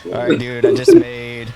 All right, dude, I just made,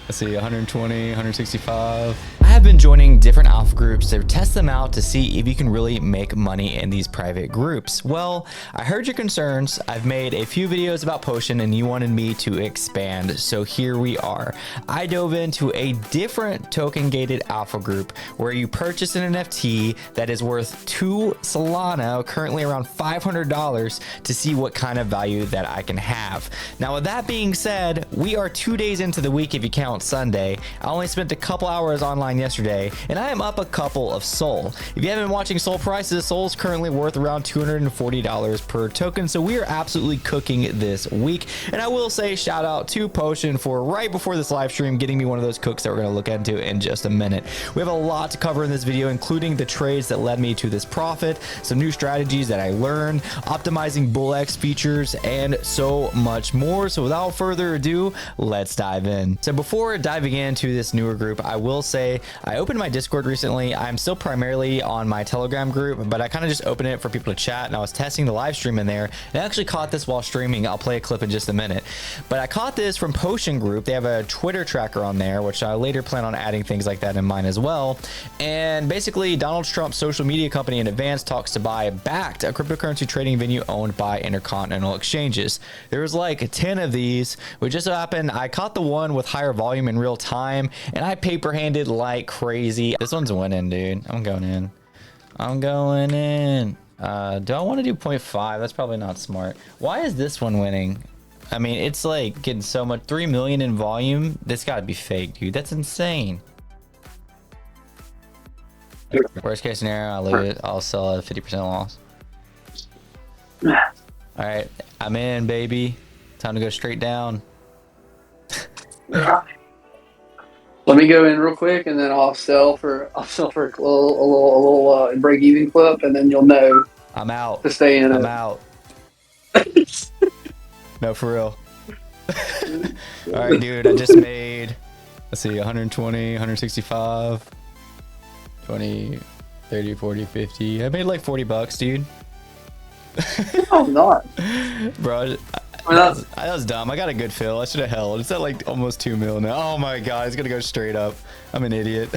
let's see, 120, 165. I have been joining different alpha groups to test them out to see if you can really make money in these private groups. Well, I heard your concerns. I've made a few videos about Potion and you wanted me to expand. So here we are. I dove into a different token gated alpha group where you purchase an NFT that is worth 2 Solana, currently around $500, to see what kind of value that I can have. Now, with that being said, we are 2 days into the week if you count Sunday. I only spent a couple hours online yesterday and I am up a couple of Sol. If you haven't been watching Sol prices, Sol is currently worth around $240 per token, so we are absolutely cooking this week. And I will say shout out to Potion for right before this live stream getting me one of those cooks that we're going to look into in just a minute. We have a lot to cover in this video, including the trades that led me to this profit, some new strategies that I learned, optimizing BullX features, and so much more. So without further ado, let's dive in. So before diving into this newer group, I will say I opened my Discord recently. I'm still primarily on my Telegram group, but I kind of just opened it for people to chat, and I was testing the live stream in there, and I actually caught this while streaming. I'll play a clip in just a minute, but I caught this from Potion group. They have a Twitter tracker on there, which I later plan on adding things like that in mine as well. And basically, Donald Trump's social media company in advance talks to buy Backed, a cryptocurrency trading venue owned by intercontinental exchanges. There was like 10 of these, which just so happened I caught the one with higher volume in real time, and I paper handed like crazy. This one's winning, dude. I'm going in. I'm going in. Do I want to do 0.5? That's probably not smart. Why is this one winning? I mean, it's like getting so much, 3 million in volume. This got to be fake, dude. That's insane. Worst case scenario, I lose it. I'll sell at a 50% loss. All right, I'm in, baby. Time to go straight down. Let me go in real quick, and then I'll sell for a little break even clip, and then you'll know. I'm out. To stay in. I'm out. No, for real. All right, dude. I just made, let's see, 120, 165, 20, 30, 40, 50. I made like $40, dude. Oh, not, bro. That was dumb. I got a good fill. I should have held. It's at like almost 2 mil now. Oh my god, it's gonna go straight up. I'm an idiot.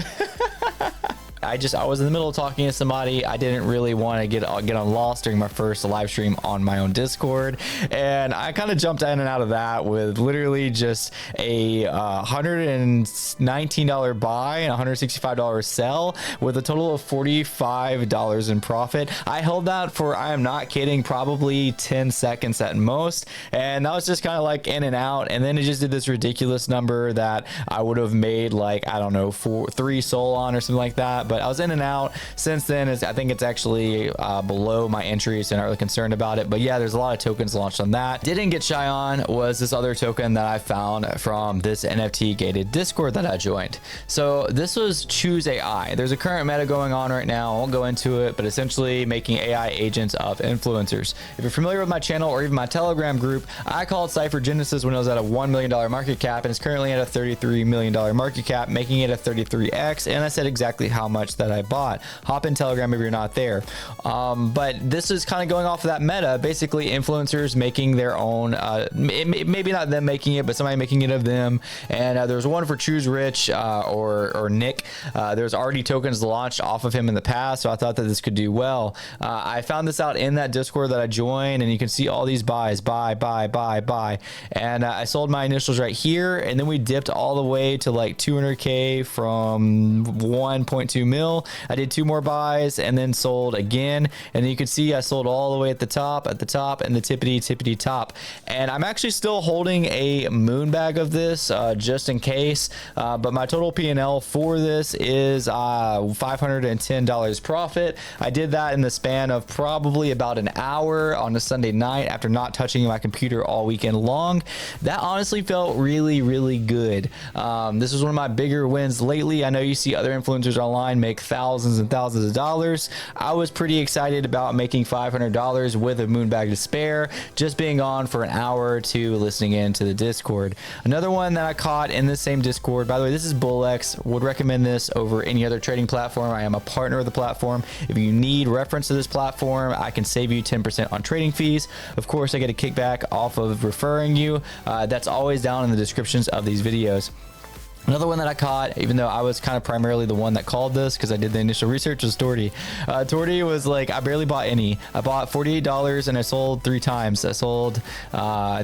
I was in the middle of talking to somebody. I didn't really want to get on lost during my first live stream on my own Discord, and I kind of jumped in and out of that with literally just a $119 buy and $165 sell with a total of $45 in profit. I held that for, I am not kidding, probably 10 seconds at most, and that was just kind of like in and out, and then it just did this ridiculous number that I would have made like, I don't know, 3 Sol on or something like that. But I was in and out since then. I think it's actually below my entries, and I'm not really concerned about it. But yeah, there's a lot of tokens launched on that. Didn't get shy on was this other token that I found from this NFT gated Discord that I joined. So this was Choose AI. There's a current meta going on right now. I won't go into it, but essentially making AI agents of influencers. If you're familiar with my channel or even my Telegram group, I called Cypher Genesis when it was at a $1 million market cap, and it's currently at a $33 million market cap, making it a 33x. And I said exactly how much that I bought. Hop in Telegram if you're not there. But this is kind of going off of that meta, basically influencers making their own, maybe not them making it, but somebody making it of them. And there's one for Choose Rich or Nick. There's already tokens launched off of him in the past, so I thought that this could do well. I found this out in that Discord that I joined, and you can see all these buys, buy. And I sold my initials right here, and then we dipped all the way to like 200K from 1.2 mil. I did 2 more buys and then sold again, and then you can see I sold all the way at the top, and the tippity top. And I'm actually still holding a moon bag of this just in case, but my total P&L for this is $510 profit. I did that in the span of probably about an hour on a Sunday night after not touching my computer all weekend long. That honestly felt really good. This was one of my bigger wins lately. I know you see other influencers online can make thousands and thousands of dollars. I was pretty excited about making $500 with a moon bag to spare, just being on for an hour or two listening into the Discord. Another one that I caught in the same Discord, by the way, this is BullX. Would recommend this over any other trading platform. I am a partner of the platform. If you need reference to this platform, I can save you 10% on trading fees. Of course, I get a kickback off of referring you. That's always down in the descriptions of these videos. Another one that I caught, even though I was kind of primarily the one that called this because I did the initial research, was Torty. Torty was like, I barely bought any. I bought $48 and I sold 3 times. I sold,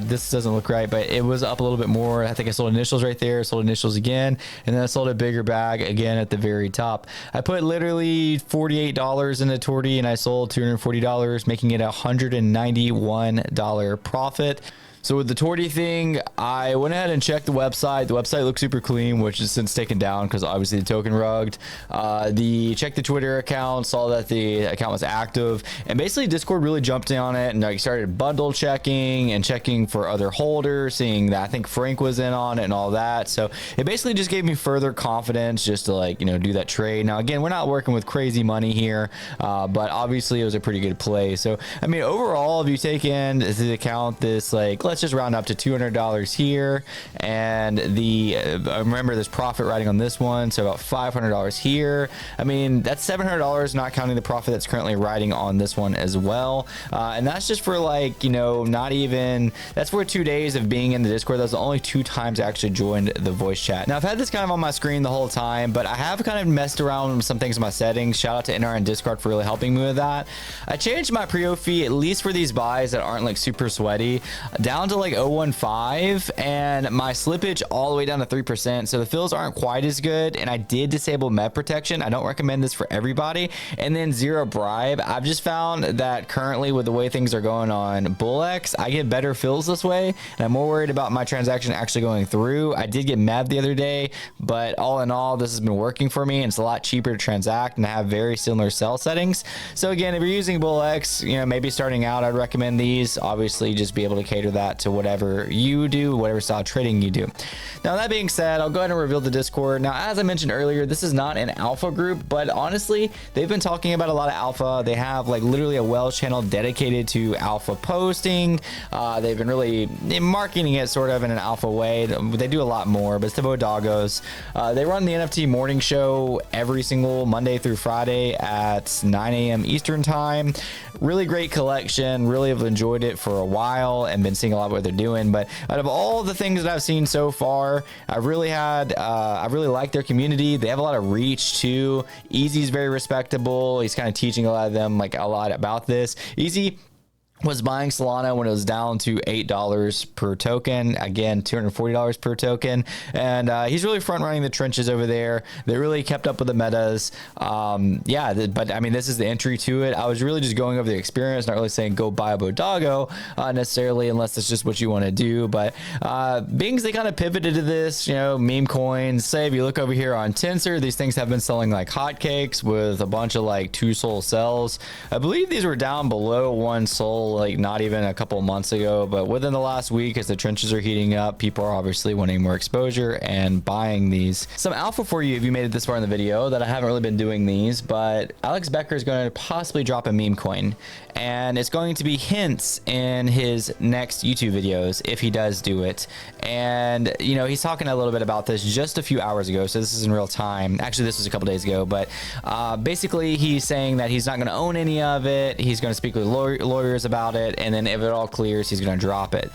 this doesn't look right, but it was up a little bit more. I think I sold initials right there, sold initials again, and then I sold a bigger bag again at the very top. I put literally $48 into Torty and I sold $240, making it a $191 profit. So with the Torty thing, I went ahead and checked the website. The website looks super clean, which is since taken down because obviously the token rugged. Checked the Twitter account, saw that the account was active, and basically Discord really jumped in on it and like started bundle checking and checking for other holders, seeing that I think Frank was in on it and all that. So it basically just gave me further confidence just to like, you know, do that trade. Now again, we're not working with crazy money here, but obviously it was a pretty good play. So I mean, overall, if you take into account this, like, let's just round up to $200 here, and remember there's profit riding on this one, so about $500 here. I mean, that's $700, not counting the profit that's currently riding on this one as well, and that's just for like, you know, not even, that's for 2 days of being in the Discord. That's the only 2 times I actually joined the voice chat. Now I've had this kind of on my screen the whole time, but I have kind of messed around with some things in my settings. Shout out to NR and Discord for really helping me with that. I changed my pre-O fee, at least for these buys that aren't like super sweaty, down to like 0.15, and my slippage all the way down to 3%. So the fills aren't quite as good, and I did disable med protection. I don't recommend this for everybody. And then zero bribe. I've just found that currently with the way things are going on BullX, I get better fills this way, and I'm more worried about my transaction actually going through. I did get med the other day, but all in all, this has been working for me, and it's a lot cheaper to transact and have very similar sell settings. So again, if you're using BullX, you know, maybe starting out, I'd recommend these. Obviously, just be able to cater that to whatever you do, whatever style trading you do. Now that being said, I'll go ahead and reveal the Discord. Now, as I mentioned earlier, this is not an alpha group, but honestly, they've been talking about a lot of alpha. They have like literally a Welsh channel dedicated to alpha posting. They've been really marketing it sort of in an alpha way. They do a lot more, but it's the Bodagos. They run the NFT morning show every single Monday through Friday at 9 a.m. Eastern time. Really great collection. Really have enjoyed it for a while and been seeing a lot of what they're doing. But out of all the things that I've seen so far, I really like their community. They have a lot of reach too. Easy's very respectable. He's kind of teaching a lot of them like a lot about this. Easy was buying Solana when it was down to $8 per token, again $240 per token, and he's really front running the trenches over there. They really kept up with the metas. But I mean, this is the entry to it. I was really just going over the experience, not really saying go buy a Bodago necessarily, unless it's just what you want to do. But Bings, they kind of pivoted to this, you know, meme coins. Say if you look over here on Tensor, these things have been selling like hotcakes with a bunch of like 2 SOL sells. I believe these were down below 1 SOL like not even a couple months ago, but within the last week, as the trenches are heating up, people are obviously wanting more exposure and buying these. Some alpha for you if you made it this far in the video, that I haven't really been doing these, but Alex Becker is going to possibly drop a meme coin, and it's going to be hints in his next YouTube videos if he does do it. And you know, he's talking a little bit about this just a few hours ago, so this is in real time. Actually, this was a couple days ago, but basically he's saying that he's not going to own any of it. He's going to speak with lawyers about it, and then if it all clears, he's going to drop it.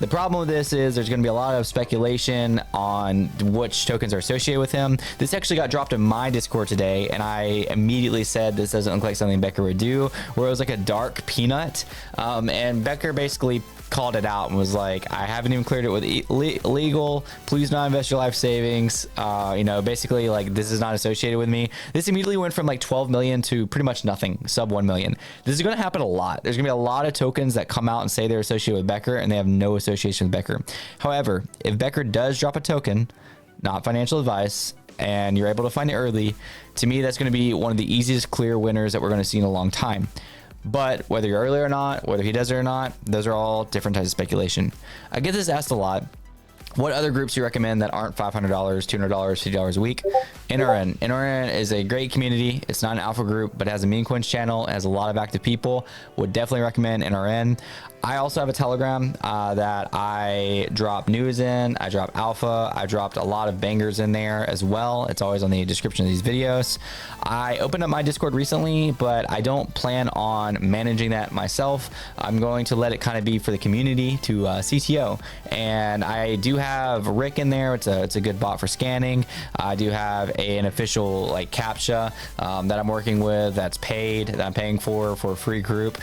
The problem with this is there's going to be a lot of speculation on which tokens are associated with him. This actually got dropped in my Discord today, and I immediately said this doesn't look like something Becker would do, where it was like a dark peanut. And Becker basically called it out and was like, I haven't even cleared it with legal. Please not invest your life savings. You know, basically like this is not associated with me. This immediately went from like 12 million to pretty much nothing, sub 1 million. This is going to happen a lot. There's going to be a lot of tokens that come out and say they're associated with Becker, and they have no association with Becker. However, if Becker does drop a token, not financial advice, and you're able to find it early, to me, that's going to be one of the easiest clear winners that we're going to see in a long time. But whether you're early or not, whether he does it or not, those are all different types of speculation. I get this asked a lot. What other groups do you recommend that aren't $500, $200, $50 a week? NRN. NRN is a great community. It's not an alpha group, but it has a meme coins channel. It has a lot of active people. Would definitely recommend NRN. I also have a Telegram that I drop news in. I drop alpha. I dropped a lot of bangers in there as well. It's always on the description of these videos. I opened up my Discord recently, but I don't plan on managing that myself. I'm going to let it kind of be for the community to CTO. And I do have Rick in there. It's a good bot for scanning. I do have an official like CAPTCHA that I'm working with that's paid, that I'm paying for a free group,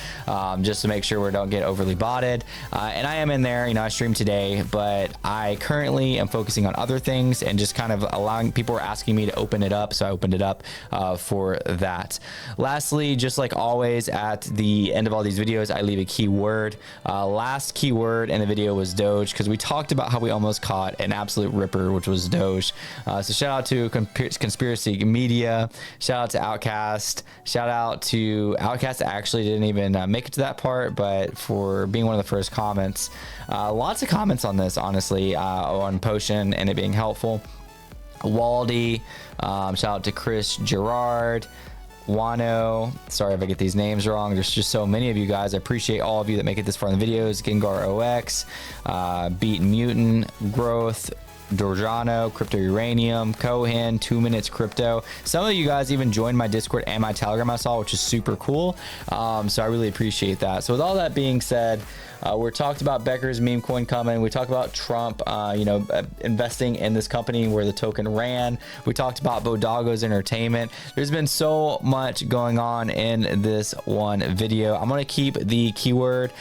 just to make sure we don't get overly botted. And I am in there, you know, I streamed today, but I currently am focusing on other things and just kind of allowing, people were asking me to open it up, so I opened it up for that. Lastly, just like always at the end of all these videos, I leave a keyword. Last keyword in the video was Doge, because we talked about how we almost caught an absolute ripper, which was Doge. So shout out to Conspiracy Media, shout out to Outcast, shout out to Outcast. Actually didn't even make it to that part, but for being one of the first comments, lots of comments on this, honestly, on Potion and it being helpful. Waldy, shout out to Chris Gerard, Wano, sorry if I get these names wrong, there's just so many of you guys. I appreciate all of you that make it this far in the videos. Gengar OX, Beat Mutant, Growth, Dorjano, Crypto Uranium, Cohen, 2 Minutes Crypto. Some of you guys even joined my Discord and my Telegram I saw, which is super cool. So I really appreciate that. So with all that being said, we're talked about Becker's meme coin coming. We talked about Trump, you know, investing in this company where the token ran. We talked about Bodago's entertainment. There's been so much going on in this one video. I'm going to keep the keyword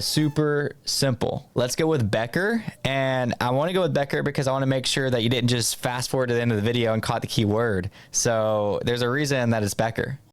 super simple. Let's go with Becker. And I want to go with Becker because I want to make sure that you didn't just fast forward to the end of the video and caught the keyword. So there's a reason that it's Becker.